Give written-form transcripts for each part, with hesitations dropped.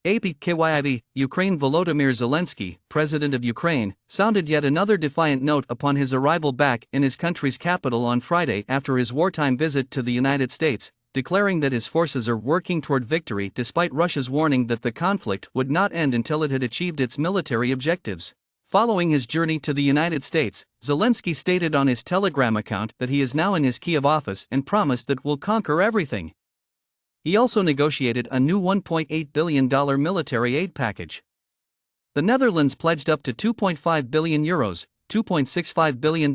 KYIV, Ukraine. Volodymyr Zelenskyy, president of Ukraine, sounded yet another defiant note upon his arrival back in his country's capital on Friday after his wartime visit to the United States, declaring that his forces are working toward victory despite Russia's warning that the conflict would not end until it had achieved its military objectives. Following his journey to the United States, Zelenskyy stated on his Telegram account that he is now in his Kiev office and promised that we'll conquer everything. He also negotiated a new $1.8 billion military aid package. The Netherlands pledged up to €2.5 billion, $2.65 billion,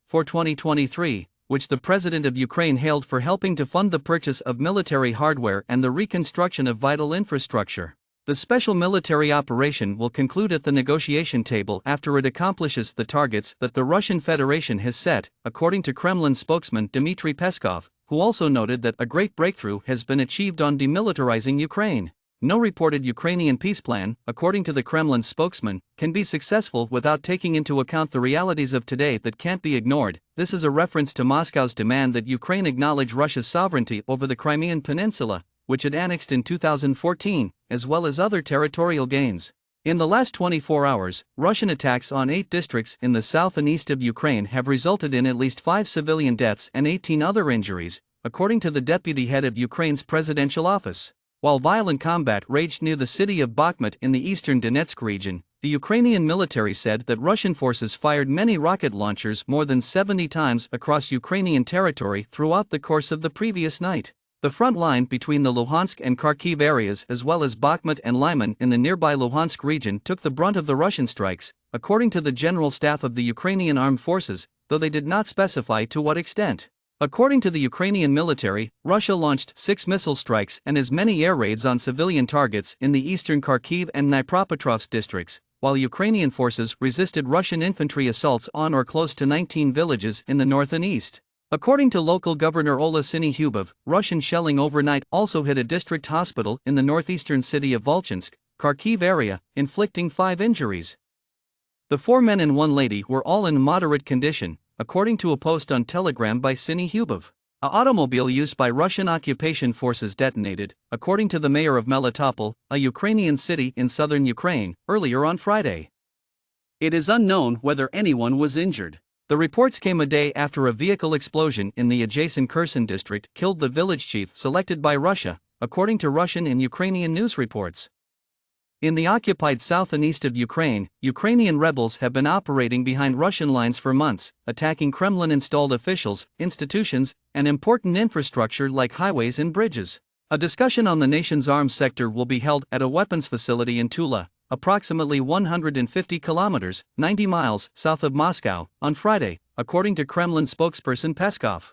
for 2023, which the president of Ukraine hailed for helping to fund the purchase of military hardware and the reconstruction of vital infrastructure. The special military operation will conclude at the negotiation table after it accomplishes the targets that the Russian Federation has set, according to Kremlin spokesman Dmitry Peskov, who also noted that a great breakthrough has been achieved on demilitarizing Ukraine. No reported Ukrainian peace plan, according to the Kremlin spokesman, can be successful without taking into account the realities of today that can't be ignored. This is a reference to Moscow's demand that Ukraine acknowledge Russia's sovereignty over the Crimean Peninsula, which it annexed in 2014, as well as other territorial gains. In the last 24 hours, Russian attacks on 8 districts in the south and east of Ukraine have resulted in at least 5 civilian deaths and 18 other injuries, according to the deputy head of Ukraine's presidential office. While violent combat raged near the city of Bakhmut in the eastern Donetsk region, the Ukrainian military said that Russian forces fired many rocket launchers more than 70 times across Ukrainian territory throughout the course of the previous night. The front line between the Luhansk and Kharkiv areas as well as Bakhmut and Lyman in the nearby Luhansk region took the brunt of the Russian strikes, according to the General Staff of the Ukrainian Armed Forces, though they did not specify to what extent. According to the Ukrainian military, Russia launched 6 missile strikes and as many air raids on civilian targets in the eastern Kharkiv and Dnipropetrovsk districts, while Ukrainian forces resisted Russian infantry assaults on or close to 19 villages in the north and east. According to local governor Ola Syniehubov, Russian shelling overnight also hit a district hospital in the northeastern city of Volchansk, Kharkiv area, inflicting 5 injuries. The 4 men and 1 lady were all in moderate condition, according to a post on Telegram by Syniehubov. An automobile used by Russian occupation forces detonated, according to the mayor of Melitopol, a Ukrainian city in southern Ukraine, earlier on Friday. It is unknown whether anyone was injured. The reports came a day after a vehicle explosion in the adjacent Kherson district killed the village chief selected by Russia, according to Russian and Ukrainian news reports. In the occupied south and east of Ukraine, Ukrainian rebels have been operating behind Russian lines for months, attacking Kremlin-installed officials, institutions, and important infrastructure like highways and bridges. A discussion on the nation's arms sector will be held at a weapons facility in Tula, approximately 150 kilometers, 90 miles south of Moscow, on Friday, according to Kremlin spokesperson Peskov.